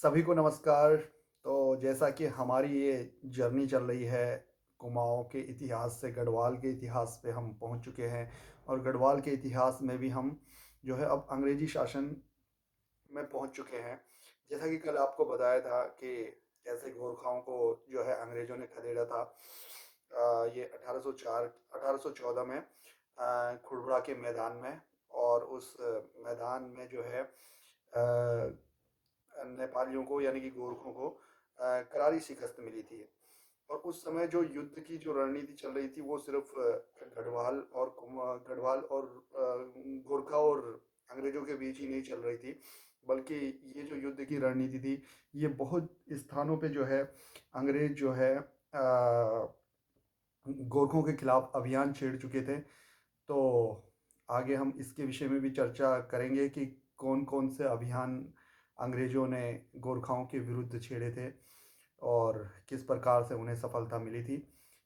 सभी को नमस्कार। तो जैसा कि हमारी ये जर्नी चल रही है, कुमाऊँ के इतिहास से गढ़वाल के इतिहास पे हम पहुँच चुके हैं और गढ़वाल के इतिहास में भी हम जो है अब अंग्रेजी शासन में पहुँच चुके हैं। जैसा कि कल आपको बताया था कि कैसे गोरखाओं को जो है अंग्रेज़ों ने खदेड़ा था। ये 1814 में खुड़बुड़ा के मैदान में। और उस मैदान में जो है नेपालियों को यानी कि गोरखों को करारी शिकस्त मिली थी। और उस समय जो युद्ध की जो रणनीति चल रही थी वो सिर्फ गढ़वाल और गोरखा और अंग्रेजों के बीच ही नहीं चल रही थी, बल्कि ये जो युद्ध की रणनीति थी ये बहुत स्थानों पे जो है अंग्रेज जो है गोरखों के खिलाफ अभियान छेड़ चुके थे। तो आगे हम इसके विषय में भी चर्चा करेंगे कि कौन कौन से अभियान अंग्रेज़ों ने गोरखाओं के विरुद्ध छेड़े थे और किस प्रकार से उन्हें सफलता मिली थी।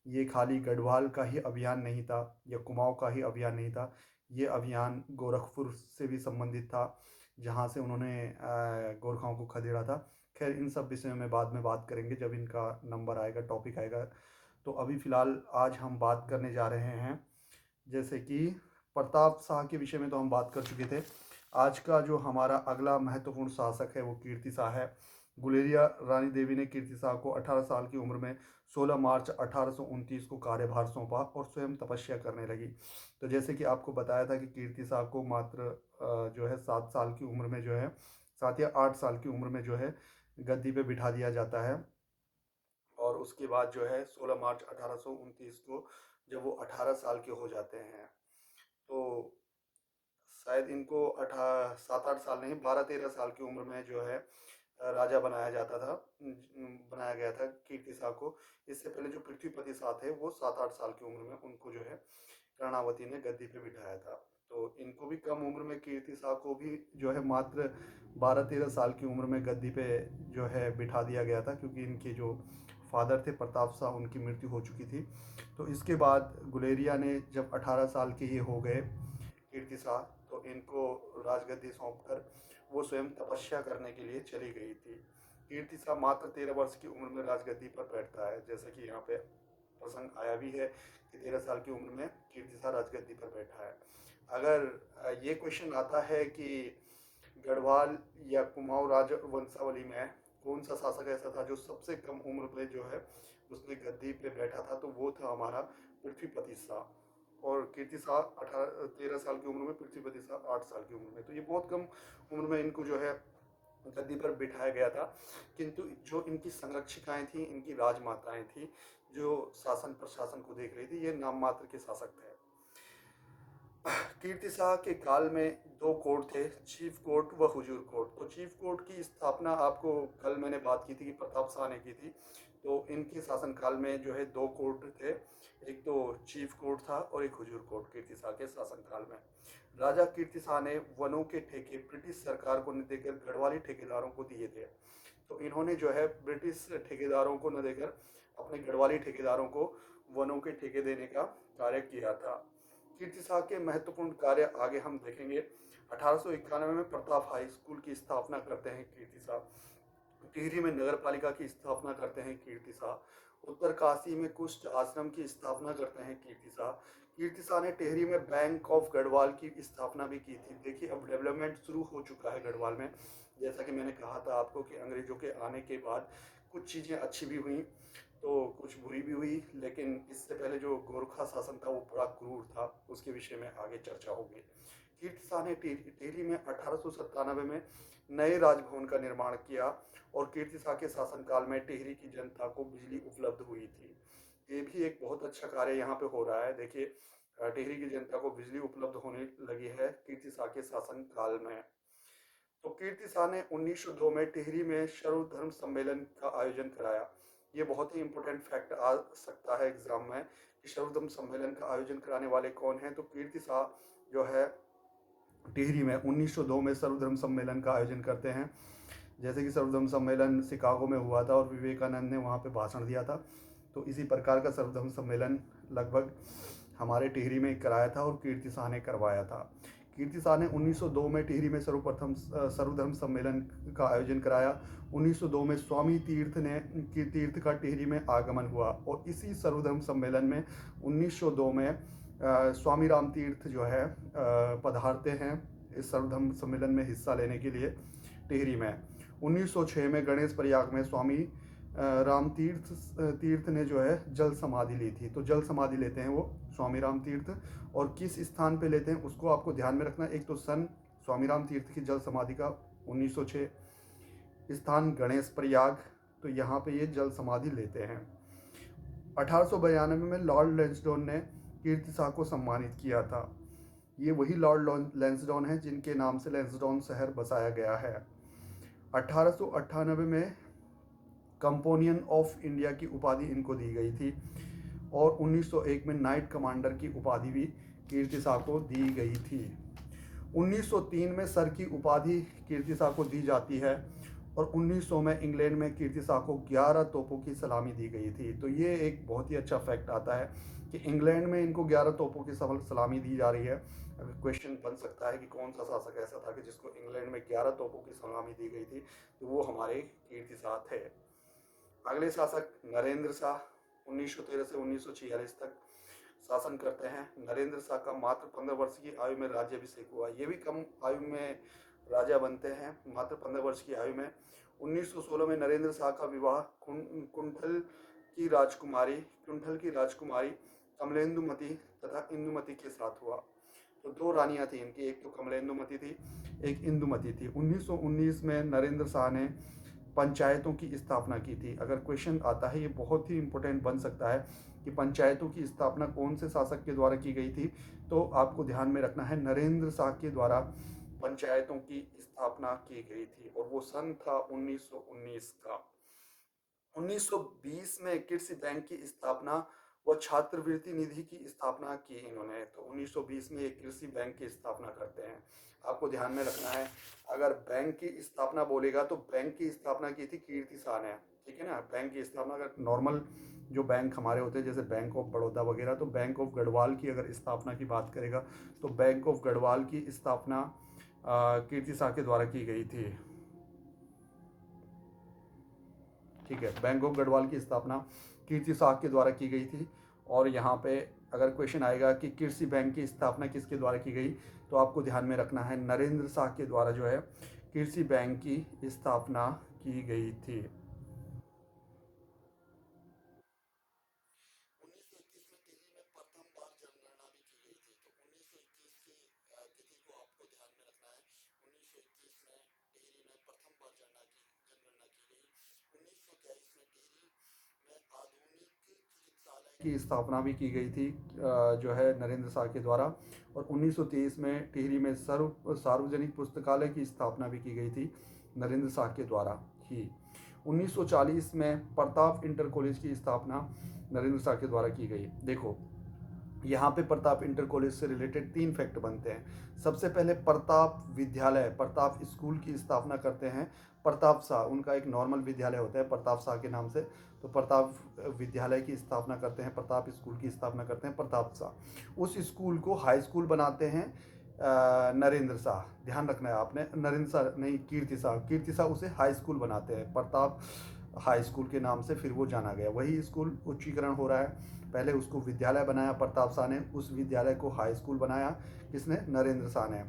ये खाली गढ़वाल का ही अभियान नहीं था या कुमाऊँ का ही अभियान नहीं था, ये अभियान गोरखपुर से भी संबंधित था, जहाँ से उन्होंने गोरखाओं को खदेड़ा था। खैर इन सब विषयों में बाद में बात करेंगे जब इनका नंबर आएगा, टॉपिक आएगा। तो अभी फ़िलहाल आज हम बात करने जा रहे हैं, जैसे कि प्रताप शाह के विषय में तो हम बात कर चुके थे। आज का जो हमारा अगला महत्वपूर्ण शासक है वो कीर्ति शाह है। गुलेरिया रानी देवी ने कीर्ति शाह को 18 साल की उम्र में 16 मार्च 1829 को कार्यभार सौंपा और स्वयं तपस्या करने लगी। तो जैसे कि आपको बताया था कि कीर्ति शाह को मात्र जो है 7 साल की उम्र में जो है 7 या 8 साल की उम्र में जो है गद्दी पे बिठा दिया जाता है। और उसके बाद जो है 16 मार्च 1829 को जब वो 18 साल के हो जाते हैं, तो शायद इनको 7-8 साल नहीं, 12-13 साल की उम्र में जो है राजा बनाया गया था कीर्ति शाह को। इससे पहले जो पृथ्वीपति शाह थे वो 7-8 साल की उम्र में उनको जो है कर्णावती ने गद्दी पे बिठाया था। तो इनको भी कम उम्र में, कीर्ति शाह को भी जो है मात्र 12-13 साल की उम्र में गद्दी पे जो है बिठा दिया गया था, क्योंकि इनके जो फादर थे प्रताप शाह उनकी मृत्यु हो चुकी थी। तो इसके बाद गुलेरिया ने जब 18 साल के ये हो गए कीर्ति शाह, तो इनको राजगद्दी सौंप कर वो स्वयं तपस्या करने के लिए चली गई थी। कीर्ति शाह मात्र 13 वर्ष की उम्र में राजगद्दी पर बैठता है, जैसे कि यहाँ पे प्रसंग आया भी है कि 13 साल की उम्र में कीर्ति शाह राजगद्दी पर बैठा है। अगर ये क्वेश्चन आता है कि गढ़वाल या कुमाऊँ राज वंशावली में कौन सा शासक ऐसा था जो सबसे कम उम्र पे जो है उसने गद्दी पे बैठा था, तो वो था हमारा पृथ्वीपति शाह। और कीर्ति शाह 13 साल की उम्र में, पृथ्वीपति शाह 8 साल की उम्र में। तो ये बहुत कम उम्र में इनको जो है गद्दी पर बिठाया गया था। किंतु जो इनकी संरक्षिकाएं थी, इनकी राजमाताएं थी, जो शासन प्रशासन को देख रही थी, ये नाम मात्र के शासक थे। कीर्ति शाह के काल में दो कोर्ट थे, चीफ कोर्ट व हुजूर कोर्ट। तो चीफ कोर्ट की स्थापना आपको कल मैंने बात की थी कि प्रताप शाह ने की थी। तो इनके शासनकाल में जो है दो कोर्ट थे, एक तो चीफ कोर्ट था और एक हुजूर कोर्ट कीर्ति शाह के शासनकाल में। राजा कीर्ति शाह ने वनों के ठेके ब्रिटिश सरकार को न देकर गढ़वाली ठेकेदारों को दिए थे। तो इन्होंने जो है ब्रिटिश ठेकेदारों को न देकर अपने गढ़वाली ठेकेदारों को वनों के ठेके देने का कार्य किया था। कीर्ति शाह के महत्वपूर्ण कार्य आगे हम देखेंगे। 1891 में प्रताप हाई स्कूल की स्थापना करते हैं कीर्ति शाह। टिहरी में नगर पालिका की स्थापना करते हैं कीर्ति शाह। उत्तर काशी में कुष्ठ आश्रम की स्थापना करते हैं कीर्ति शाह। कीर्ति शाह ने टिहरी में बैंक ऑफ गढ़वाल की स्थापना भी की थी। देखिए अब डेवलपमेंट शुरू हो चुका है गढ़वाल में। जैसा कि मैंने कहा था आपको कि अंग्रेजों के आने के बाद कुछ चीज़ें अच्छी भी हुई तो कुछ बुरी भी हुई, लेकिन इससे पहले जो गोरखा शासन था वो बड़ा क्रूर था, उसके विषय में आगे चर्चा होगी। कीर्ति शाह ने टिहरी में 1897 में नए राजभवन का निर्माण किया और कीर्ति शाह के शासनकाल में टिहरी की जनता को बिजली उपलब्ध हुई थी। ये भी एक बहुत अच्छा कार्य यहाँ पे हो रहा है। देखिए टिहरी की जनता को बिजली उपलब्ध होने लगी है कीर्ति शाह के शासनकाल में। तो कीर्ति शाह ने 1902 में टिहरी में सर्वधर्म सम्मेलन का आयोजन कराया। ये बहुत ही इंपॉर्टेंट फैक्ट आ सकता है एग्जाम में कि सर्वधर्म सम्मेलन का आयोजन कराने वाले कौन हैं। तो कीर्ति शाह जो है टिहरी में 1902 में सर्वधर्म सम्मेलन का आयोजन करते हैं। जैसे कि सर्वधर्म सम्मेलन शिकागो में हुआ था और विवेकानंद ने वहाँ पे भाषण दिया था, तो इसी प्रकार का सर्वधर्म सम्मेलन लगभग हमारे टिहरी में कराया था और कीर्ति शाह ने करवाया था। कीर्ति शाह ने 1902 में टिहरी में सर्वप्रथम सर्वधर्म सम्मेलन का आयोजन कराया। 1902 में स्वामी तीर्थ का टिहरी में आगमन हुआ और इसी सर्वधर्म सम्मेलन में 1902 में स्वामी राम तीर्थ जो है पधारते हैं इस सर्वधर्म सम्मेलन में हिस्सा लेने के लिए टिहरी में। 1906 में गणेश प्रयाग में स्वामी राम तीर्थ ने जो है जल समाधि ली थी। तो जल समाधि लेते हैं वो स्वामी राम तीर्थ, और किस स्थान पे लेते हैं उसको आपको ध्यान में रखना है। एक तो सन स्वामी राम तीर्थ की जल समाधि का 1906, स्थान गणेश प्रयाग, तो यहाँ पे ये जल समाधि लेते हैं। 1892 में लॉर्ड लैंसडौन ने कीर्ति शाह को सम्मानित किया था। ये वही लॉर्ड लैंसडौन है जिनके नाम से लैंसडौन शहर बसाया गया है। 1898 में कंपोनियन ऑफ इंडिया की उपाधि इनको दी गई थी और 1901 में नाइट कमांडर की उपाधि भी कीर्ति शाह को दी गई थी। 1903 में सर की उपाधि कीर्ति शाह को दी जाती है और 1900 में इंग्लैंड में कीर्ति शाह को 11 तोपों की सलामी दी गई थी। तो ये एक बहुत ही अच्छा फैक्ट आता है कि इंग्लैंड में इनको 11 तोपों की सलामी दी जा रही है। अगर क्वेश्चन बन सकता है कि कौन सा शासक ऐसा था कि जिसको इंग्लैंड में 11 तोपों की सलामी दी गई थी, तो वो हमारे कीर्ति शाह थे। अगले शासक नरेंद्र शाह 1913 से 1946 तक शासन करते हैं। नरेंद्र शाह का मात्र 15 वर्ष की आयु में राज्याभिषेक हुआ। ये भी कम आयु में राजा बनते हैं, मात्र 15 वर्ष की आयु में। 1916 में नरेंद्र शाह का विवाह कुंठल की राजकुमारी कमलेंदुमती तथा इंदुमती के साथ हुआ। तो दो रानियां थी इनकी, एक तो कमलेंदुमती थी, एक इंदुमती थी। 1919 में नरेंद्र शाह ने पंचायतों की स्थापना की थी। अगर क्वेश्चन आता है, ये बहुत ही इंपॉर्टेंट बन सकता है कि पंचायतों की स्थापना कौन से शासक के द्वारा की गई थी, तो आपको ध्यान में रखना है नरेंद्र शाह के द्वारा पंचायतों की स्थापना की गई थी और वो सन था 1919 का। 1920 में कृषि बैंक की स्थापना व छात्रवृत्ति निधि की स्थापना की इन्होंने। तो 1920 में एक कृषि बैंक की स्थापना करते हैं। आपको ध्यान में रखना है, अगर बैंक की स्थापना बोलेगा तो बैंक की स्थापना की थी कीर्ति शाह ने, ठीक है ना। बैंक की स्थापना, अगर नॉर्मल जो बैंक हमारे होते हैं जैसे बैंक ऑफ बड़ौदा वगैरह, तो बैंक ऑफ गढ़वाल की अगर स्थापना की बात करेगा तो बैंक ऑफ गढ़वाल की स्थापना कीर्ति शाह के द्वारा की गई थी, ठीक है। बैंक ऑफ गढ़वाल की स्थापना कीर्ति शाह के द्वारा की गई थी। और यहाँ पे अगर क्वेश्चन आएगा कि कृषि बैंक की स्थापना किसके द्वारा की गई, तो आपको ध्यान में रखना है नरेंद्र शाह के द्वारा जो है कृषि बैंक की स्थापना की गई थी। 1921 में टिहरी में प्रथम बार जनगणना भी की गई थी। तो 1921 की तिथि को आपको ध्यान में रखना है। 1921 में टिहरी में प्रथम बार जनगणना की गई। 1923 में टिहरी में आधुनिक चिकित्सालय की स्थापना भी की गई थी जो है नरेंद्र शाह के द्वारा। और 1923 में टिहरी में सार्वजनिक पुस्तकालय की स्थापना भी की गई थी नरेंद्र शाह के द्वारा ही। 1940 में प्रताप इंटर कॉलेज की स्थापना नरेंद्र शाह के द्वारा की गई। देखो यहाँ पे प्रताप इंटर कॉलेज से रिलेटेड 3 फैक्ट बनते हैं। सबसे पहले प्रताप विद्यालय, प्रताप स्कूल की स्थापना करते हैं प्रताप शाह। उनका एक नॉर्मल विद्यालय होता है प्रताप शाह के नाम से, तो प्रताप विद्यालय की स्थापना करते हैं, प्रताप स्कूल की स्थापना करते हैं प्रताप शाह। उस स्कूल को हाई स्कूल बनाते हैं नरेंद्र शाह। ध्यान रखना है आपने, नरेंद्र शाह नहीं, कीर्ति शाह उसे हाई स्कूल बनाते हैं, प्रताप हाई स्कूल के नाम से फिर वो जाना गया। वही स्कूल उच्चीकरण हो रहा है। पहले उसको विद्यालय बनाया प्रताप शाह ने, उस विद्यालय को हाई स्कूल बनाया किसने, नरेंद्र शाह ने।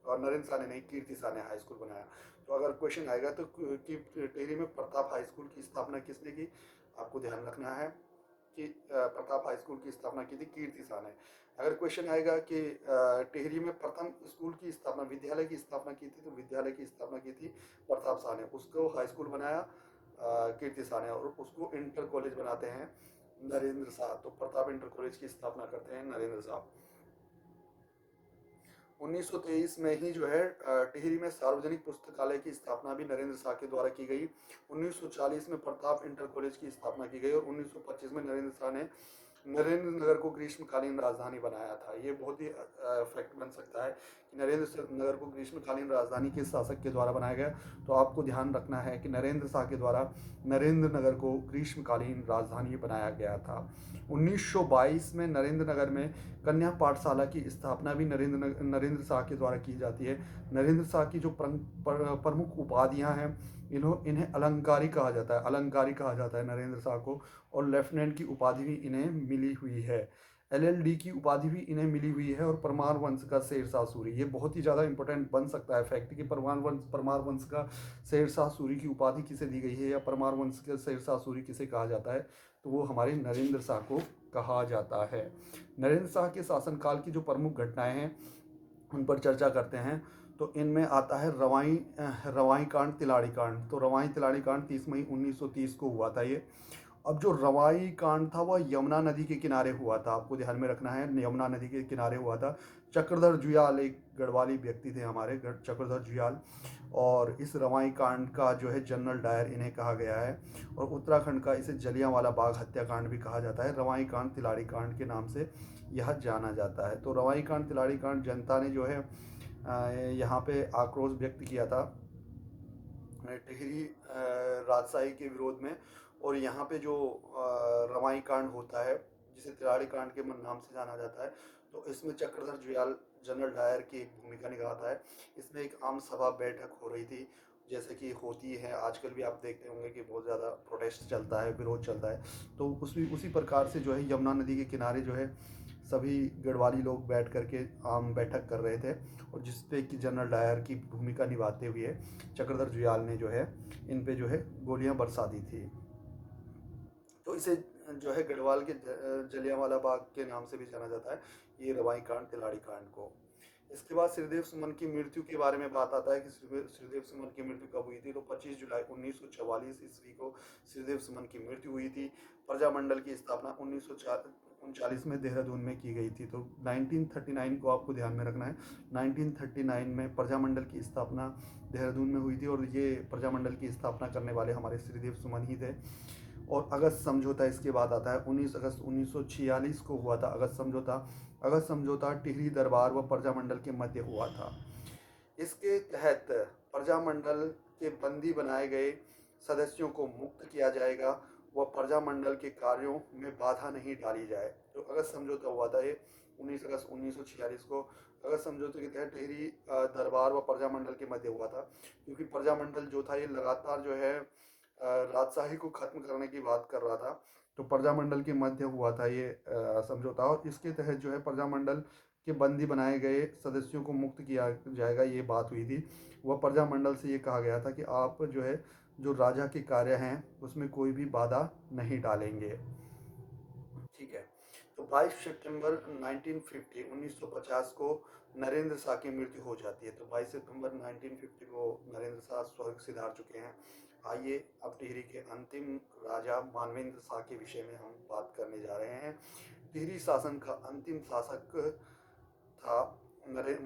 और नरेंद्र शाह ने नहीं, कीर्ति शाह ने हाई स्कूल बनाया। तो अगर क्वेश्चन आएगा तो कि टिहरी में प्रताप हाई स्कूल की स्थापना किसने की, आपको ध्यान रखना है कि प्रताप हाई स्कूल की स्थापना की थी कीर्ति शाह ने। अगर क्वेश्चन आएगा कि टिहरी में प्रथम स्कूल की स्थापना, विद्यालय की स्थापना की थी, तो विद्यालय की स्थापना की थी प्रताप शाह ने, उसको हाई स्कूल बनाया कीर्ति शाह ने, और उसको इंटर कॉलेज बनाते हैं नरेंद्र शाह। तो प्रताप इंटर कॉलेज की स्थापना करते हैं नरेंद्र शाह। 1923 में ही जो है टिहरी में सार्वजनिक पुस्तकालय की स्थापना भी नरेंद्र शाह के द्वारा की गई। 1940 में प्रताप इंटर कॉलेज की स्थापना की गई और 1925 में नरेंद्र शाह ने नरेंद्र नगर को ग्रीष्मकालीन राजधानी बनाया था। ये बहुत ही फैक्ट बन सकता है कि नरेंद्र नगर को ग्रीष्मकालीन राजधानी किस शासक के द्वारा बनाया गया। तो आपको ध्यान रखना है कि नरेंद्र शाह के द्वारा नरेंद्र नगर को ग्रीष्मकालीन राजधानी बनाया गया था। 1922 में नरेंद्र नगर में कन्या पाठशाला की स्थापना भी नरेंद्र शाह के द्वारा की जाती है। नरेंद्र शाह की जो प्रमुख उपाधियां हैं, इन्हें अलंकारी कहा जाता है, अलंकारी कहा जाता है नरेंद्र शाह को। और लेफ्टिनेंट की उपाधि भी इन्हें मिली हुई है। एलएलडी की उपाधि भी इन्हें मिली हुई है। और परमार वंश का शेरशाह सूरी, ये बहुत ही ज़्यादा इंपॉर्टेंट बन सकता है फैक्ट कि परमार वंश का शेरशाह सूरी की उपाधि किसे दी गई है, या परमार वंश का शेरशाह सूरी किसे कहा जाता है। तो वो हमारे नरेंद्र शाह को कहा जाता है। नरेंद्र शाह के शासनकाल की जो प्रमुख घटनाएं हैं उन पर चर्चा करते हैं। तो इनमें आता है रवाई कांड, तिलाड़ी कांड। तो रवाई तिलाड़ी कांड 30 मई 1930 को हुआ था ये। अब जो रवाई कांड था वह यमुना नदी के किनारे हुआ था, आपको ध्यान में रखना है, यमुना नदी के किनारे हुआ था। चक्रधर जुयाल एक गढ़वाली व्यक्ति थे हमारे, चक्रधर जुयाल। और इस रवाई कांड का जो है जनरल डायर इन्हें कहा गया है। और उत्तराखंड का इसे जलियांवाला बाग हत्याकांड भी कहा जाता है। रवाई कांड, तिलाड़ी कांड के नाम से यह जाना जाता है। तो रवाई कांड, तिलाड़ी कांड, जनता ने जो है यहाँ पे आक्रोश व्यक्त किया था टिहरी राजशाही के विरोध में। और यहाँ पे जो रवाई कांड होता है, जिसे तिलाड़ी कांड के नाम से जाना जाता है, तो इसमें चक्रधर जुयाल जनरल डायर की एक भूमिका निभाता है। इसमें एक आम सभा बैठक हो रही थी, जैसे कि होती है आजकल भी, आप देखते होंगे कि बहुत ज़्यादा प्रोटेस्ट चलता है, विरोध चलता है। तो उसी प्रकार से जो है यमुना नदी के किनारे जो है सभी गढ़वाली लोग बैठ करके आम बैठक कर रहे थे। और जिसपे कि जनरल डायर की भूमिका निभाते हुए चक्रधर जुयाल ने जो है इन पे जो है गोलियां बरसा दी थी। तो इसे जो है गढ़वाल के जलियांवाला बाग के नाम से भी जाना जाता है, ये रवाई कांड, तिलाड़ी कांड को। इसके बाद श्रीदेव सुमन की मृत्यु के बारे में बात आता है कि श्रीदेव सुमन की मृत्यु कब हुई थी। तो 25 जुलाई 1944 ईस्वी को श्रीदेव सुमन की मृत्यु हुई थी। प्रजामंडल की स्थापना 1939 में देहरादून में की गई थी। तो 1939 को आपको ध्यान में रखना है, 1939 में प्रजामंडल की स्थापना देहरादून में हुई थी। और ये प्रजामंडल की स्थापना करने वाले हमारे श्रीदेव सुमन ही थे। और अगस्त समझौता इसके बाद आता है, 19 अगस्त 1946 को हुआ था अगस्त समझौता। अगस्त समझौता टिहरी दरबार व प्रजामंडल के मध्य हुआ था। इसके तहत प्रजामंडल के बंदी बनाए गए सदस्यों को मुक्त किया जाएगा व प्रजामंडल के कार्यों में बाधा नहीं डाली जाए। तो अगस्त समझौता हुआ था ये 19 अगस्त 1946 को। अगस्त समझौते के तहत टिहरी दरबार व प्रजामंडल के मध्य हुआ था, क्योंकि प्रजामंडल जो था ये लगातार जो है राजशाही को खत्म करने की बात कर रहा था। तो प्रजामंडल के मध्य हुआ था ये समझौता। और इसके तहत जो है प्रजामंडल के बंदी बनाए गए सदस्यों को मुक्त किया जाएगा, ये बात हुई थी। वह प्रजामंडल से ये कहा गया था कि आप जो है जो राजा के कार्य हैं उसमें कोई भी बाधा नहीं डालेंगे। ठीक है। तो 22 सितंबर 1950 को नरेंद्र शाह की मृत्यु हो जाती है। तो 22 सितंबर 1950 को नरेंद्र शाह स्वर्ग सिधार चुके हैं। आइए अब टिहरी के अंतिम राजा मानवेंद्र शाह के विषय में हम बात करने जा रहे हैं। टिहरी शासन का अंतिम शासक था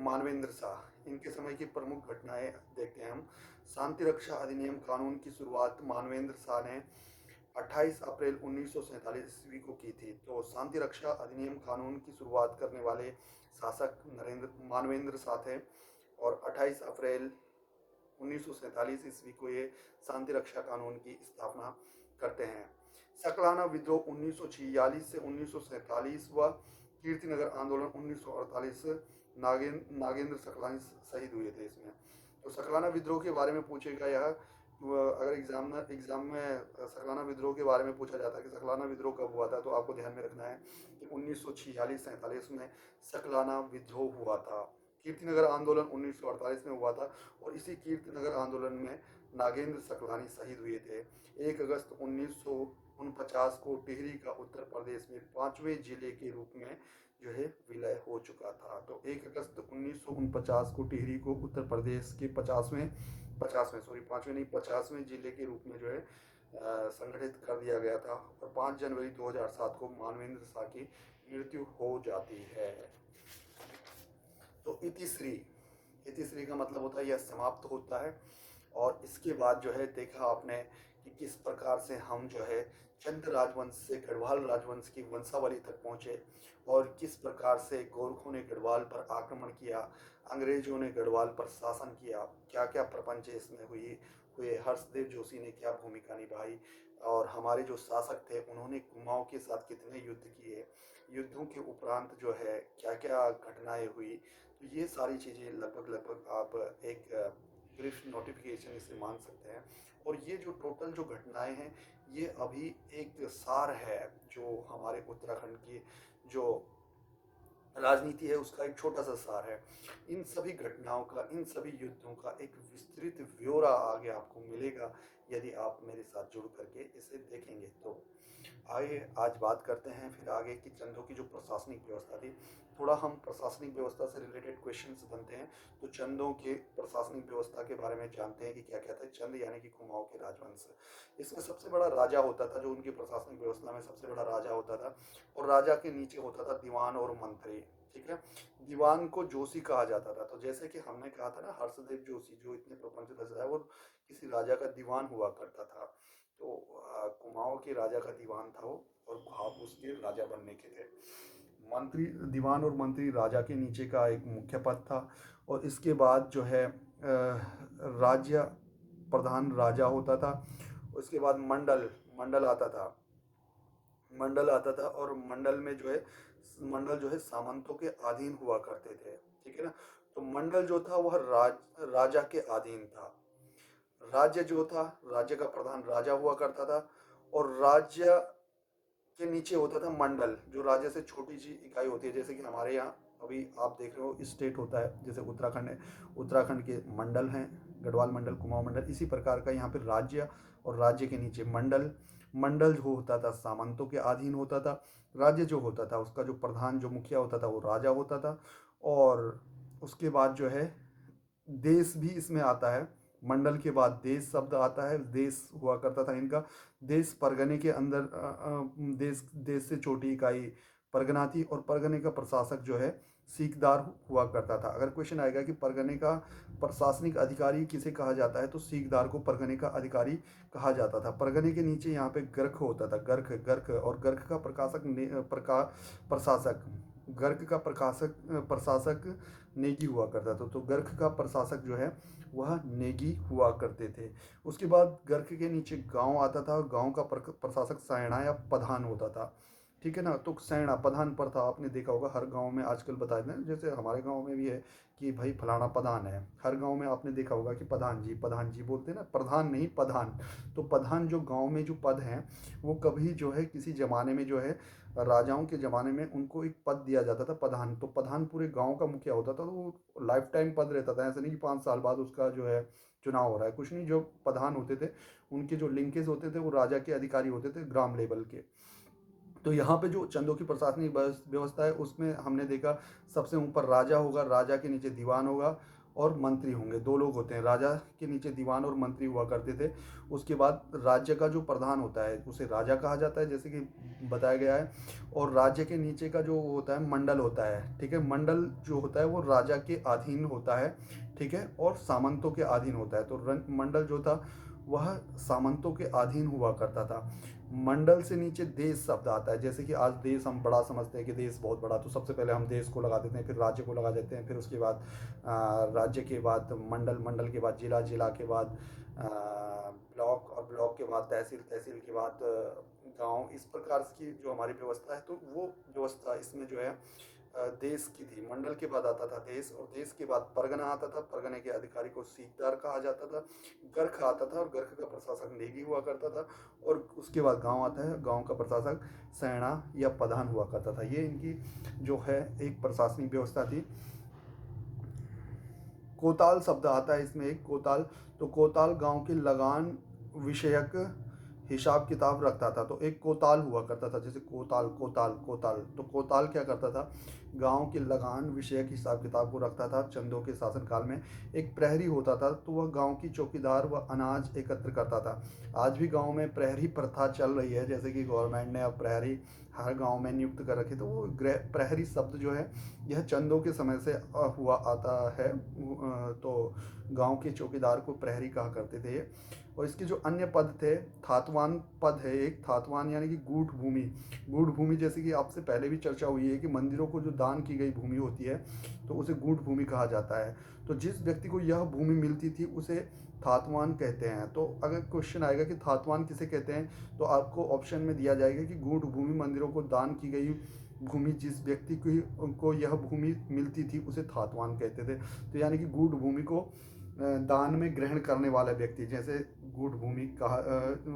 मानवेंद्र शाह। इनके समय की प्रमुख घटनाएं देखते हैं हम। शांति रक्षा अधिनियम कानून की शुरुआत मानवेंद्र शाह ने 28 अप्रैल 1947 ईस्वी को की थी। तो शांति रक्षा अधिनियम कानून की शुरुआत करने वाले शासक मानवेंद्र शाह थे। और 28 अप्रैल 1947 ईस्वी को ये शांति रक्षा कानून की स्थापना करते हैं। सकलाना विद्रोह 1946 से 1947 व कीर्तिनगर आंदोलन 1948 नागेंद्र सकलानी शहीद हुए थे इसमें। तो सकलाना विद्रोह के बारे में पूछेगा यह, अगर एग्जाम में सकलाना विद्रोह के बारे में पूछा जाता है कि सकलाना विद्रोह कब हुआ था, तो आपको ध्यान में रखना है कि 1946-47 में सकलाना विद्रोह हुआ था। कीर्तिनगर आंदोलन 1948 में हुआ था। और इसी कीर्तिनगर आंदोलन में नागेंद्र सकलानी शहीद हुए थे। 1 अगस्त 1949 को टिहरी का उत्तर प्रदेश में 5वें जिले के रूप में जो है विलय हो चुका था। तो 1 अगस्त 1949 को टिहरी को उत्तर प्रदेश के 50वें 50वें जिले के रूप में जो है संगठित कर दिया गया था। और 5 जनवरी 2007 को मानवेंद्र शाह की मृत्यु हो जाती है। तो इतिश्री का मतलब होता है यह समाप्त होता है। और इसके बाद जो है देखा आपने कि किस प्रकार से हम जो है चंद राजवंश से गढ़वाल राजवंश की वंशावली तक पहुँचे और किस प्रकार से गोरखों ने गढ़वाल पर आक्रमण किया, अंग्रेजों ने गढ़वाल पर शासन किया, क्या क्या प्रपंच इसमें हुए, हर्षदेव जोशी ने क्या भूमिका निभाई और हमारे जो शासक थे उन्होंने कुमाऊं के साथ कितने युद्ध किए, युद्धों के उपरांत जो है क्या क्या घटनाएं हुई। तो ये सारी चीज़ें लगभग लगभग आप एक ब्रीफ नोटिफिकेशन इसे मान सकते हैं। और ये जो टोटल जो घटनाएं हैं ये अभी एक सार है जो हमारे उत्तराखंड की जो राजनीति है उसका एक छोटा सा सार है। इन सभी घटनाओं का, इन सभी युद्धों का एक विस्तृत ब्यौरा आगे आपको मिलेगा यदि आप मेरे साथ जुड़ करके इसे देखेंगे। तो आइए आज बात करते हैं फिर आगे की चंदों की जो प्रशासनिक व्यवस्था थी। थोड़ा हम प्रशासनिक व्यवस्था से रिलेटेड क्वेश्चंस बनते हैं तो चंदों के प्रशासनिक व्यवस्था के बारे में जानते हैं कि क्या क्या था। चंद यानी कि कुमाऊं के राजवंश, इसमें सबसे बड़ा राजा होता था जो उनकी प्रशासनिक व्यवस्था में सबसे बड़ा राजा होता था और राजा के नीचे होता था दीवान और मंत्री। ठीक है, दीवान को जोशी कहा जाता था। तो जैसे कि हमने कहा था ना, हर्षदेव जोशी जो इतने प्रपंच रच रहा है वो किसी राजा का दीवान हुआ करता था। तो कुमाऊं के राजा का दीवान था वो और आप उसके राजा बनने के थे। मंत्री, दीवान और मंत्री राजा के नीचे का एक मुख्य पद था। और इसके बाद जो है राज्य प्रधान राजा होता था। उसके बाद मंडल मंडल आता था, मंडल आता था और मंडल जो है सामंतों के अधीन हुआ करते थे। ठीक है ना, तो मंडल जो था वह राजा के अधीन था। राज्य जो था, राज्य का प्रधान राजा हुआ करता था और राज्य के नीचे होता था मंडल जो राज्य से छोटी सी इकाई होती है। जैसे कि हमारे यहाँ अभी आप देख रहे हो स्टेट होता है, जैसे उत्तराखंड है, उत्तराखंड के मंडल हैं, गढ़वाल मंडल, कुमाऊं मंडल। इसी प्रकार का यहाँ पे राज्य और राज्य के नीचे मंडल। मंडल जो होता था सामंतों के अधीन होता था। राज्य जो होता था उसका जो प्रधान जो मुखिया होता था वो राजा होता था। और उसके बाद जो है देश भी इसमें आता है। मंडल के बाद देश शब्द आता है, देश हुआ करता था इनका। देश परगने के अंदर देश देश से छोटी इकाई परगना थी और परगने का प्रशासक जो है सीकदार हुआ करता था। अगर क्वेश्चन आएगा कि परगने का प्रशासनिक अधिकारी किसे कहा जाता है तो सीकदार को परगने का अधिकारी कहा जाता था। परगने के नीचे यहाँ पे गर्क होता था, गर्क गर्क और गर्क का प्रशासक, गर्क का प्रशासक नेगी हुआ करता था। तो गर्क का प्रशासक जो है वह नेगी हुआ करते थे। उसके बाद गर्क के नीचे गांव आता था और गांव का प्रशासक सैना या प्रधान होता था। ठीक है ना, तो सैना प्रधान पर था। आपने देखा होगा हर गांव में आजकल बताए ना, जैसे हमारे गांव में भी है कि भाई फलाना प्रधान है। हर गांव में आपने देखा होगा कि प्रधान जी बोलते हैं ना, प्रधान नहीं प्रधान। तो प्रधान जो गांव में जो पद हैं वो कभी जो है किसी जमाने में जो है राजाओं के ज़माने में उनको एक पद दिया जाता था प्रधान। तो प्रधान पूरे गांव का मुखिया होता था। तो वो लाइफ टाइम पद रहता था, ऐसा नहीं कि 5 साल बाद उसका जो है चुनाव हो रहा है, कुछ नहीं। जो प्रधान होते थे उनके जो लिंकेज होते थे वो राजा के अधिकारी होते थे ग्राम लेवल के। तो यहाँ पे जो चंदों की प्रशासनिक व्यवस्था है उसमें हमने देखा सबसे ऊपर राजा होगा, राजा के नीचे दीवान होगा और मंत्री होंगे। दो लोग होते हैं, राजा के नीचे दीवान और मंत्री हुआ करते थे। उसके बाद राज्य का जो प्रधान होता है उसे राजा कहा जाता है, जैसे कि बताया गया है। और राज्य के नीचे का जो होता है मंडल होता है। ठीक है, मंडल जो होता है वो राजा के अधीन होता है। ठीक है, और सामंतों के अधीन होता है। तो मंडल जो था वह सामंतों के अधीन हुआ करता था। मंडल से नीचे देश शब्द आता है। जैसे कि आज देश हम बड़ा समझते हैं कि देश बहुत बड़ा, तो सबसे पहले हम देश को लगा देते हैं, फिर राज्य को लगा देते हैं, फिर उसके बाद राज्य के बाद मंडल, मंडल के बाद जिला, जिला के बाद ब्लॉक और ब्लॉक के बाद तहसील, तहसील के बाद गांव। इस प्रकार की जो हमारी व्यवस्था है तो वो व्यवस्था इसमें जो है देश की थी। मंडल के बाद आता था देश और देश के बाद परगना आता था। परगने के अधिकारी को सीकदार कहा जाता था। गर्क आता था और गर्क का प्रशासक नेगी हुआ करता था। और उसके बाद गांव आता है, गांव का प्रशासक सैना या प्रधान हुआ करता था। ये इनकी जो है एक प्रशासनिक व्यवस्था थी। कोताल शब्द आता है इसमें एक, कोताल। तो कोताल गांव के लगान विषयक हिसाब किताब रखता था। तो एक कोताल हुआ करता था, जैसे कोताल कोताल कोताल। तो कोताल क्या करता था, गांव के लगान विषयक हिसाब किताब को रखता था। चंदों के शासनकाल में एक प्रहरी होता था, तो वह गांव की चौकीदार व अनाज एकत्र करता था। आज भी गांव में प्रहरी प्रथा चल रही है, जैसे कि गवर्नमेंट ने अब प्रहरी हर गांव में नियुक्त कर रखे। तो वो गृह प्रहरी शब्द जो है यह चंदों के समय से हुआ आता है। तो गांव के चौकीदार को प्रहरी कहा करते थे ये। और इसके जो अन्य पद थे, थातवान पद है एक, थातवान यानी कि गूढ़ भूमि। गूढ़ भूमि जैसे कि आपसे पहले भी चर्चा हुई है कि मंदिरों को जो दान की गई भूमि होती है तो उसे गूढ़ भूमि कहा जाता है। तो जिस व्यक्ति को यह भूमि मिलती थी उसे थातवान कहते हैं। तो अगर क्वेश्चन आएगा कि थातवान किसे कहते हैं, तो आपको ऑप्शन में दिया जाएगा कि गूढ़ भूमि मंदिरों को दान की गई भूमि, जिस व्यक्ति को यह भूमि मिलती थी उसे थातवान कहते थे। तो यानी कि गूढ़ भूमि को दान में ग्रहण करने वाला व्यक्ति, जैसे गूढ़ भूमि कहा,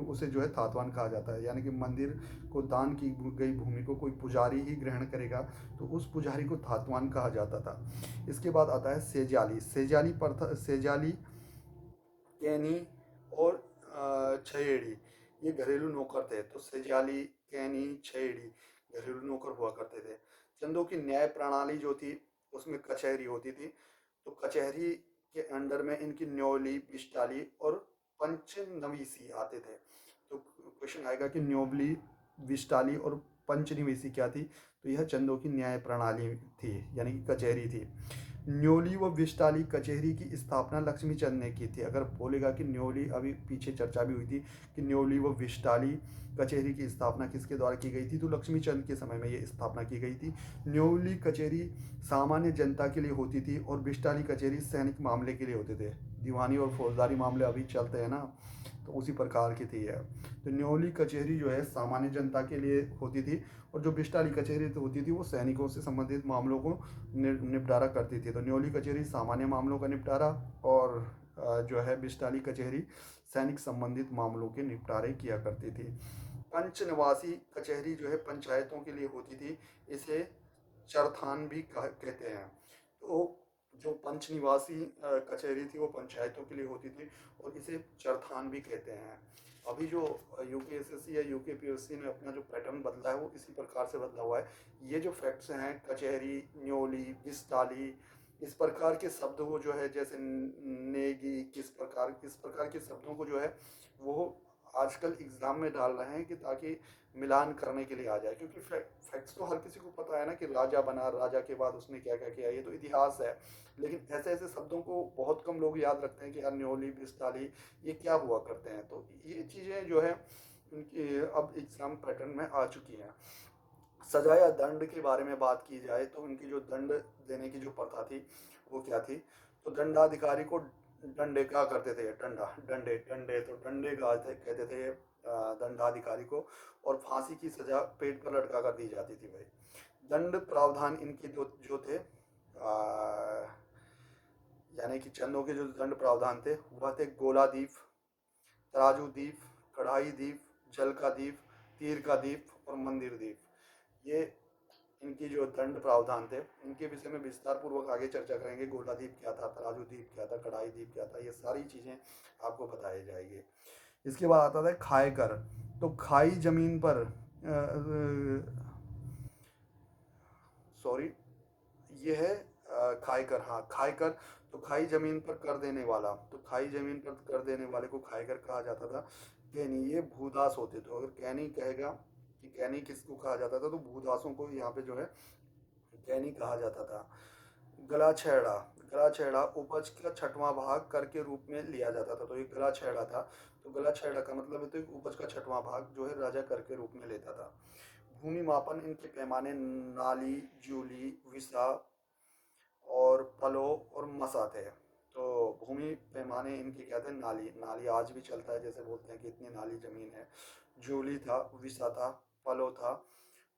उसे जो है थातवान कहा जाता है। यानी कि मंदिर को दान की गई भूमि को कोई पुजारी ही ग्रहण करेगा तो उस पुजारी को थातवान कहा जाता था। इसके बाद आता है सेजाली। सेजाली कैनी और छेड़ी, ये घरेलू नौकर थे। तो सेजाली, कैनी, छेड़ी घरेलू नौकर हुआ करते थे। चंदों की न्याय प्रणाली जो थी उसमें कचहरी होती थी। तो कचहरी के अंडर में इनकी न्योली, बिस्टाली और पंचनवीसी आते थे। तो क्वेश्चन आएगा कि न्योबली, विस्टाली और पंचनिवेशी क्या थी। तो यह चंदों की न्याय प्रणाली थी, यानी कि कचहरी थी। न्योली व विस्टाली कचहरी की स्थापना लक्ष्मी चंद ने की थी। अगर बोलेगा कि न्योली, अभी पीछे चर्चा भी हुई थी कि न्योली व विस्टाली कचहरी की स्थापना किसके द्वारा की गई थी, तो लक्ष्मी चंद के समय में ये स्थापना की गई थी। न्योली कचहरी सामान्य जनता के लिए होती थी और विस्टाली कचहरी सैनिक मामले के लिए होते थे। दीवानी और फौजदारी मामले अभी चलते हैं ना, तो उसी प्रकार की थी यह। तो न्योली कचहरी जो है सामान्य जनता के लिए होती थी और जो बिस्टाली कचहरी होती थी वो सैनिकों से संबंधित मामलों को निपटारा करती थी। तो न्योली कचहरी सामान्य मामलों का निपटारा और जो है बिस्टाली कचहरी सैनिक संबंधित मामलों के निपटारे किया करती थी। पंचनिवासी कचहरी जो है पंचायतों के लिए होती थी, इसे चरथान भी कहते हैं। तो जो पंचनिवासी कचहरी थी वो पंचायतों के लिए होती थी और इसे चरथान भी कहते हैं। अभी जो यूपीएसएससी या यूकेपीएससी ने अपना जो पैटर्न बदला है वो इसी प्रकार से बदला हुआ है। ये जो फैक्ट्स हैं, कचहरी, न्योली, बिस्टाली, इस प्रकार के शब्द वो जो है, जैसे नेगी, किस प्रकार के शब्दों को जो है वो आजकल एग्जाम में डाल रहे हैं कि ताकि मिलान करने के लिए आ जाए। क्योंकि फैक्ट्स तो हर किसी को पता है ना कि राजा बना, राजा के बाद उसने क्या क्या किया, ये तो इतिहास है। लेकिन ऐसे ऐसे शब्दों को बहुत कम लोग याद रखते हैं कि यार न्योली, बिस्ताली ये क्या हुआ करते हैं। तो ये चीज़ें जो है उनकी अब एग्जाम पैटर्न में आ चुकी हैं। सजा या दंड के बारे में बात की जाए तो उनकी जो दंड देने की जो प्रथा थी वो क्या थी। तो दंडाधिकारी को डंडे कहा करते थे, डंडा, डंडे, डंडे, तो डंडे कहते थे दंडाधिकारी को। और फांसी की सजा पेट पर लटका कर दी जाती थी भाई। दंड प्रावधान इनके जो थे, यानी कि चंदों के जो दंड प्रावधान थे वह थे गोलादीप, तराजू दीप, कढ़ाई दीप, जल का दीप, तीर का दीप और मंदिर दीप। ये इनकी जो दंड प्रावधान थे इनके विषय में विस्तार पूर्वक आगे चर्चा करेंगे। गोलादीप क्या था, तराजू दीप क्या था, कढ़ाई दीप क्या था, ये सारी चीज़ें आपको बताई जाएगी। इसके बाद आता था खाए कर। तो खाई जमीन पर सॉरी, ये है खाई कर। हाँ, खाई कर। तो खाई जमीन पर कर देने वाला, तो खाई जमीन पर कर देने वाले को खाई कर कहा जाता था। कैनी, ये भूदास होते थे। अगर कैनी कहेगा कि कैनी किसको कहा जाता था, तो भूदासों को यहाँ पे जो है कैनी कहा जाता था। गला छेड़ा, गला छेड़ा उपज का छठवां भाग कर के रूप में लिया जाता था। तो ये गला छेड़ा था। तो गला छेड़ा का मतलब है तो एक उपज का छठवां भाग जो है राजा कर के रूप में लेता था। भूमि मापन, इनके पैमाने नाली, जूली, विसा और पलो और मसा थे। तो भूमि पैमाने इनके क्या थे, नाली, नाली आज भी चलता है, जैसे बोलते हैं कि इतनी नाली जमीन है। जूली था, विसा था, पलो था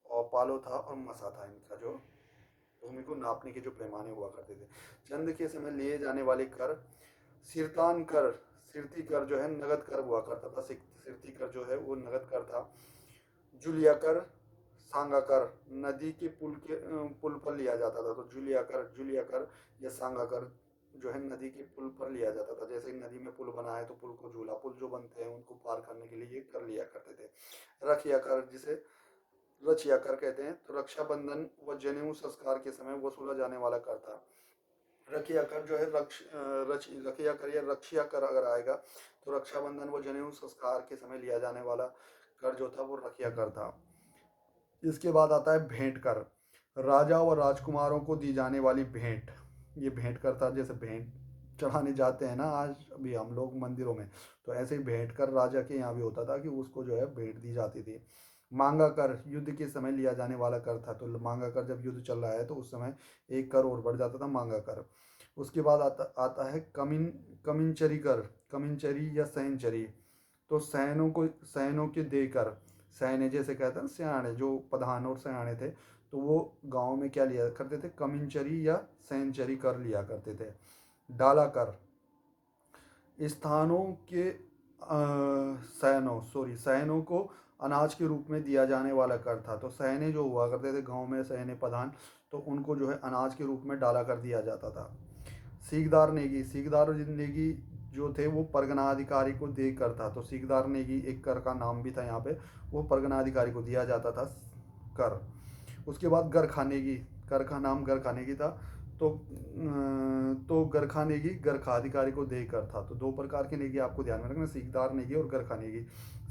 और पालो था और मसा था, इनका जो भूमि को नापने के जो पैमाने हुआ करते थे। चंद के समय लिए जाने वाले कर, सिरतान कर, सिरती कर जो है नगद कर हुआ करता था। सिरती कर जो है वो नगद कर था। जुलिया कर, सांगा कर नदी के पुल पर लिया जाता था। तो जुलिया कर या सांगा कर जो है नदी के पुल पर लिया जाता था। जैसे नदी में पुल बना है तो पुल को झूला, पुल जो बनते हैं उनको पार करने के लिए ये कर लिया करते थे। रखिया कर, जिसे रचिया कर कहते हैं, तो रक्षाबंधन व जनेऊ संस्कार के समय वसूला जाने वाला कर था। रखिया कर जो है रखिया कर या रक्षिया कर अगर आएगा तो रक्षाबंधन व जनेऊ संस्कार के समय लिया जाने वाला कर जो था वो रखिया कर था। इसके बाद आता है भेंट कर। राजा व राजकुमारों को दी जाने वाली भेंट, ये भेंट कर था। जैसे भेंट चढ़ाने जाते हैं ना आज अभी हम लोग मंदिरों में, तो ऐसे ही भेंट कर राजा के यहाँ भी होता था कि उसको जो है भेंट दी जाती थी। मांगा कर, युद्ध के समय लिया जाने वाला कर था। तो मांगा कर जब युद्ध चल रहा है तो उस समय एक कर और बढ़ जाता था, मांगा कर। उसके बाद आता है कमिंचरी कर, कमिंचरी या सहनचरी। तो सैनों के देकर, सैने जैसे कहते हैं ना सयाने, जो प्रधान और सयाने थे, तो वो गांव में क्या लिया करते थे, कमिंचरी या सैनचरी कर लिया करते थे। डाला कर, स्थानों के सैनों को अनाज के रूप में दिया जाने वाला कर था। तो सहने जो हुआ करते थे गांव में, सहने प्रधान, तो उनको जो है अनाज के रूप में डाला कर दिया जाता था। सीकदार नेगी, सीकदार नेगी जो थे वो परगना अधिकारी को दे कर था। तो सीकदार नेगी एक कर का नाम भी था यहाँ पे, वो परगना अधिकारी को दिया जाता था कर। उसके बाद गरखा नेगी, कर का नाम गरखा नेगी था। तो गरखा नेगी गरखा अधिकारी को दे कर था। तो दो प्रकार की नेगी आपको ध्यान में रखना, सीकदार नेगी और गरखा नेगी।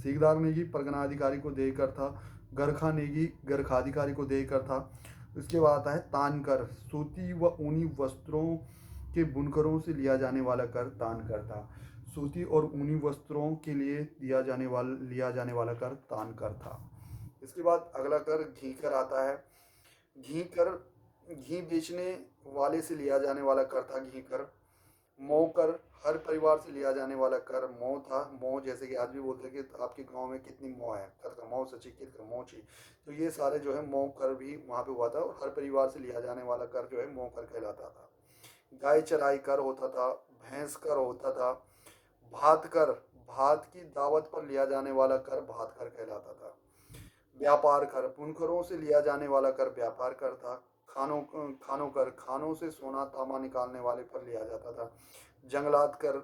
सीकदार नेगी परगना अधिकारी को दे कर था, गरखा नेगी गरखा अधिकारी को दे कर था। उसके बाद आता है तान कर, सूती व ऊनी वस्त्रों के बुनकरों से लिया जाने वाला कर तान कर था। सूती और ऊनी वस्त्रों के लिए लिया जाने वाला कर तान कर था। इसके बाद अगला कर घी कर आता है। घी कर, घी बेचने वाले से लिया जाने वाला कर था घी कर। मौ कर, हर परिवार से लिया जाने वाला कर मौ था। मौ जैसे कि आज भी बोलते हैं कि आपके गांव में कितनी मौ है, कर का मौ सची कित का मौ छी। तो ये सारे जो है मौ कर भी वहाँ पे हुआ था, और हर परिवार से लिया जाने वाला कर जो है मौ कर कहलाता था। गाय चराई कर होता था, भैंस कर होता था। भात कर, भात की दावत पर लिया जाने वाला कर भात कर कहलाता था। व्यापार कर, बुनकरों से लिया जाने वाला कर व्यापार कर था। खानों कर, खानों से सोना तांबा निकालने वाले पर लिया जाता था। जंगलात कर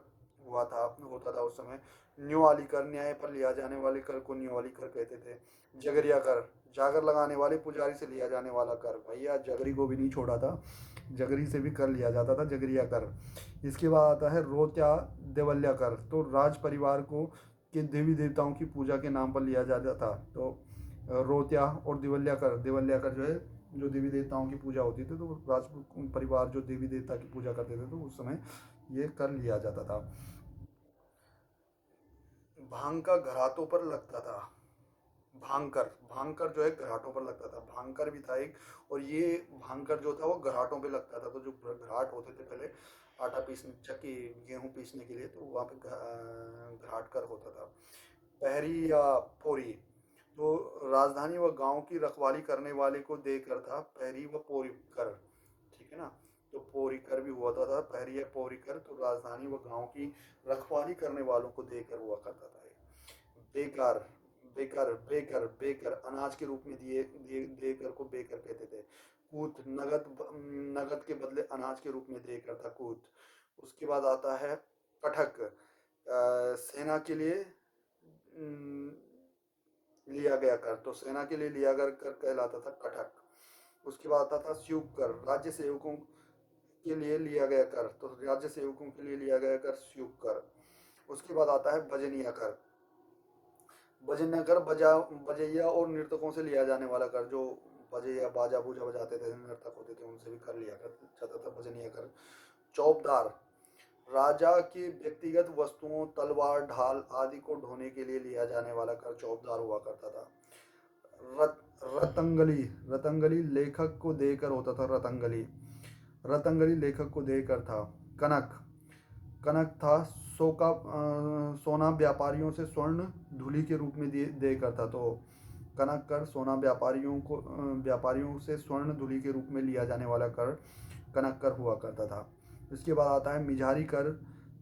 होता था उस समय। न्योआली कर, न्याय पर लिया जाने वाले कर को न्योआली कर कहते थे। जगरिया कर, जागर लगाने वाले पुजारी से लिया जाने वाला कर। भैया जगरी को भी नहीं छोड़ा था, जगरी से भी कर लिया जाता था, जगरिया कर। इसके बाद आता है रोत्या देवल्या कर। तो राज परिवार को के देवी देवताओं की पूजा के नाम पर लिया जाता था। तो रोत्या और दिवल्या कर जो है, जो देवी देवताओं की पूजा होती थी, तो राज परिवार जो देवी देवता की पूजा करते थे तो उस समय ये कर लिया जाता था। भांग का घराटों पर लगता था। भांगकर, भांगकर जो है घराटों पर लगता था, भांगकर भी था एक। और ये भांगकर जो था वो घराटों पे लगता था। तो जो घराट होते थे पहले आटा पीसने, चक्की गेहूं पीसने के लिए, तो वहाँ पे घराट कर होता था। पहरी या पोरी, तो राजधानी व गांव की रखवाली करने वाले को देकर था पहरी व पोरी कर। ठीक है ना। तो पोरी कर भी हुआ था पहरी या पोरी कर, तो राजधानी व गांव की रखवाली करने वालों को देकर हुआ करता था। बेकार, बेकर अनाज के रूप में देकर को बेकर कहते थे। कूत, नगद के बदले अनाज के रूप में देकर था कूत। उसके बाद आता है कटक, सेना के लिए लिया गया कर। तो सेना के लिए लिया गया कर कहलाता था कटक। उसके बाद आता था स्यूप कर, राज्य सेवकों के लिए लिया गया कर। तो राज्य सेवकों के लिए लिया गया कर स्यूप कर। उसके बाद आता है बजनिया कर। बजनिया कर बजैया और नर्तकों से लिया जाने वाला कर। जो बजैया बाजा बूजा बजाते थे, नर्तक होते थे, उनसे भी कर लिया कर जाता था बजनिया कर। चौबदार, राजा के व्यक्तिगत वस्तुओं तलवार ढाल आदि को ढोने के लिए लिया जाने वाला कर चौबदार हुआ करता था। रत रतंगली, रतंगली लेखक को देकर होता था। रतंगली लेखक को देकर था। कनक, कनक था सोना व्यापारियों से स्वर्ण धूलि के रूप में देकर था। तो कनक कर सोना व्यापारियों से स्वर्ण धूलि के रूप में लिया जाने वाला कर कनक कर हुआ करता था। इसके बाद आता है मिझारी कर।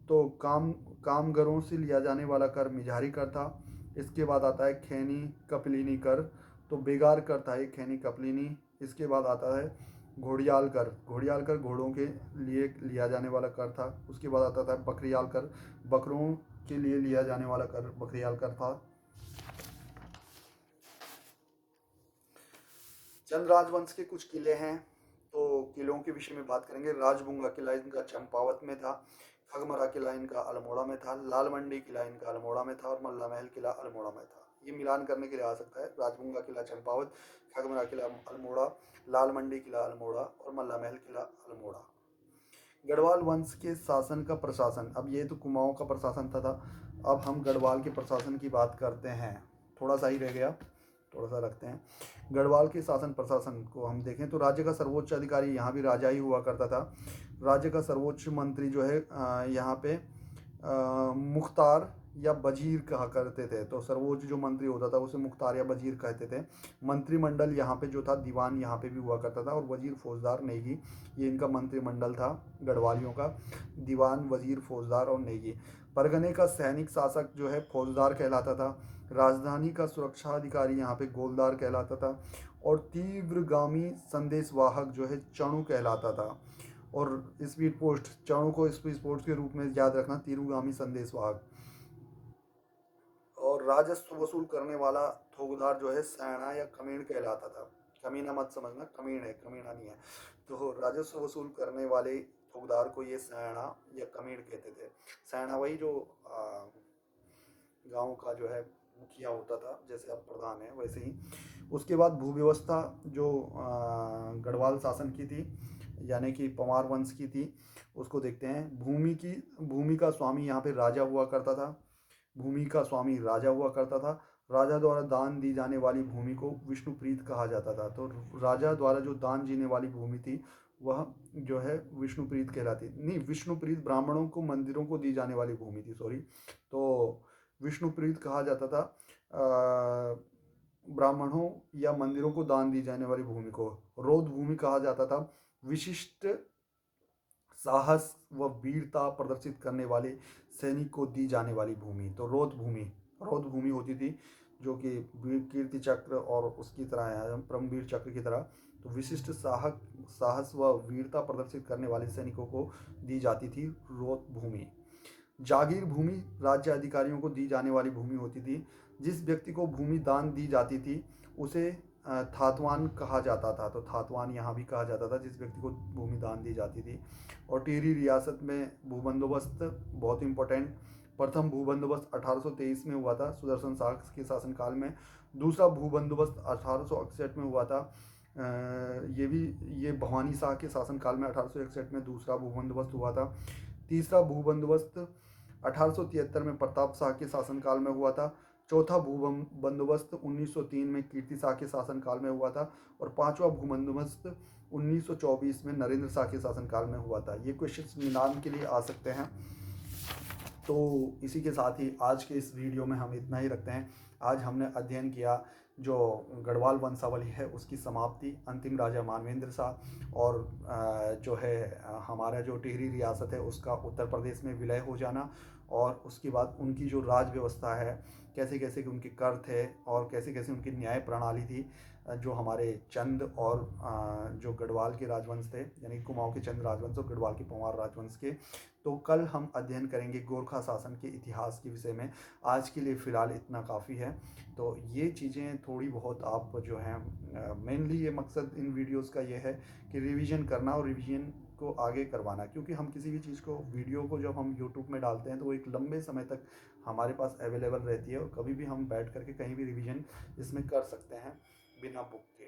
तो कामगारों से लिया जाने वाला कर मिझारी कर था। इसके बाद आता है खैनी कपलिनी कर। तो बेगार कर था एक खैनी कपलिनी। इसके बाद आता है घोड़ियाल कर, घोड़ियाल कर घोड़ों के लिए लिया जाने वाला कर था। उसके बाद आता था बकरियाल कर, बकरों के लिए लिया जाने वाला कर बकरियाल कर था। चंद राजवंश के कुछ किले हैं, तो किलों के विषय में बात करेंगे। राजबुंगा किला इनका चंपावत में था। खगमरा किला इनका अल्मोड़ा में था। लाल मंडी किला इनका अल्मोड़ा में था। और मल्ला महल किला अल्मोड़ा में था। ये मिलान करने के लिए आ सकता है। राजभुंगा किला चंपावत, खगमरा किला अल्मोड़ा, लाल मंडी किला अल्मोड़ा और मल्ला महल किला अल्मोड़ा। गढ़वाल वंश के शासन का प्रशासन, अब ये तो कुमाऊं का प्रशासन था। अब हम गढ़वाल के प्रशासन की बात करते हैं। थोड़ा सा ही रह गया, थोड़ा सा रखते हैं। गढ़वाल के शासन प्रशासन को हम देखें तो राज्य का सर्वोच्च अधिकारी यहाँ भी राजा ही हुआ करता था। राज्य का सर्वोच्च मंत्री जो है यहाँ पे मुख्तार या वजीर कहा करते थे। तो सर्वोच्च जो मंत्री होता था उसे मुख्तार या वजीर कहते थे। मंत्रिमंडल यहाँ पे जो था, दीवान यहाँ पे भी हुआ करता था। और वजीर फौजदार नेगी, ये इनका मंत्रिमंडल था गढ़वालियों का। दीवान, वजीर, फौजदार और नेगी। परगने का सैनिक शासक जो है फौजदार कहलाता था। राजधानी का सुरक्षा अधिकारी यहाँ पे गोलदार कहलाता था। और तीव्रगामी संदेशवाहक जो है चणु कहलाता था। और स्पीड पोस्ट, चणों को स्पीड पोस्ट के रूप में याद रखना, तीव्रगामी संदेशवाहक। और राजस्व वसूल करने वाला थोकदार जो है सैना या कमीण कहलाता था। कमीना मत समझना, कमीण है, कमीना नहीं है। तो राजस्व वसूल करने वाले थोकदार को ये सैना या कमीण कहते थे। सैना वही जो गांव का जो है मुखिया होता था, जैसे अब प्रधान है वैसे ही। उसके बाद भूव्यवस्था जो गढ़वाल शासन की थी, यानी कि पंवार वंश की थी, उसको देखते हैं। भूमि का स्वामी यहाँ पे राजा हुआ करता था। भूमि का स्वामी राजा हुआ करता था। राजा द्वारा दान दी जाने वाली भूमि को विष्णुप्रीत कहा जाता था। तो राजा द्वारा जो दान जीने वाली भूमि थी वह जो है विष्णुप्रीत कहलाती, नहीं, विष्णुप्रीत ब्राह्मणों को, मंदिरों को दी जाने वाली भूमि थी, सॉरी। तो विष्णुप्रीत कहा जाता था ब्राह्मणों या मंदिरों को दान दी जाने वाली भूमि को। रौद भूमि कहा जाता था विशिष्ट साहस व वीरता प्रदर्शित करने वाले सैनिक को दी जाने वाली भूमि। तो रौद भूमि होती थी जो कि कीर्ति चक्र और उसकी तरह है, परमवीर चक्र की तरह। तो विशिष्ट साहस व वीरता प्रदर्शित करने वाले सैनिकों को दी जाती थी रौद भूमि। जागीर भूमि राज्य अधिकारियों को दी जाने वाली भूमि होती थी। जिस व्यक्ति को भूमि दान दी जाती थी उसे थातवान कहा जाता था। तो थातवान यहाँ भी कहा जाता था जिस व्यक्ति को भूमि दान दी जाती थी। और टिहरी रियासत में भूबंदोबस्त बहुत इंपॉर्टेंट। प्रथम भूबंदोबस्त 1823 में हुआ था, सुदर्शन शाह के शासनकाल में। दूसरा भूबंदोबस्त 1861 में हुआ था। ये भवानी शाह के शासनकाल में 1861 में दूसरा भूबंदोबस्त हुआ था। तीसरा भूबंदोबस्त 1873 में प्रताप शाह के शासनकाल में हुआ था। चौथा भूबंदोबस्त 1903 में कीर्ति शाह के शासनकाल में हुआ था। और पांचवा भूबंदोबस्त 1924 में नरेंद्र शाह के शासनकाल में हुआ था। ये क्वेश्चन निदान के लिए आ सकते हैं। तो इसी के साथ ही आज के इस वीडियो में हम इतना ही रखते हैं। आज हमने अध्ययन किया जो गढ़वाल वंशावली है उसकी समाप्ति, अंतिम राजा मानवेंद्र शाह, और जो है हमारा जो टिहरी रियासत है उसका उत्तर प्रदेश में विलय हो जाना। और उसके बाद उनकी जो राज व्यवस्था है, कैसे कैसे उनके कर थे और कैसे कैसे उनकी न्याय प्रणाली थी, जो हमारे चंद और जो गढ़वाल के राजवंश थे, यानी कुमाऊं के चंद राजवंश और गढ़वाल के पंवार राजवंश के। तो कल हम अध्ययन करेंगे गोरखा शासन के इतिहास के विषय में। आज के लिए फ़िलहाल इतना काफ़ी है। तो ये चीज़ें थोड़ी बहुत आप जो हैं, मेनली ये मकसद इन वीडियोस का ये है कि रिवीजन करना और रिवीजन को आगे करवाना। क्योंकि हम किसी भी चीज़ को, वीडियो को जब हम यूट्यूब में डालते हैं तो वो एक लंबे समय तक हमारे पास अवेलेबल रहती है और कभी भी हम बैठ करके कहीं भी रिवीजन इसमें कर सकते हैं बिना बुक के।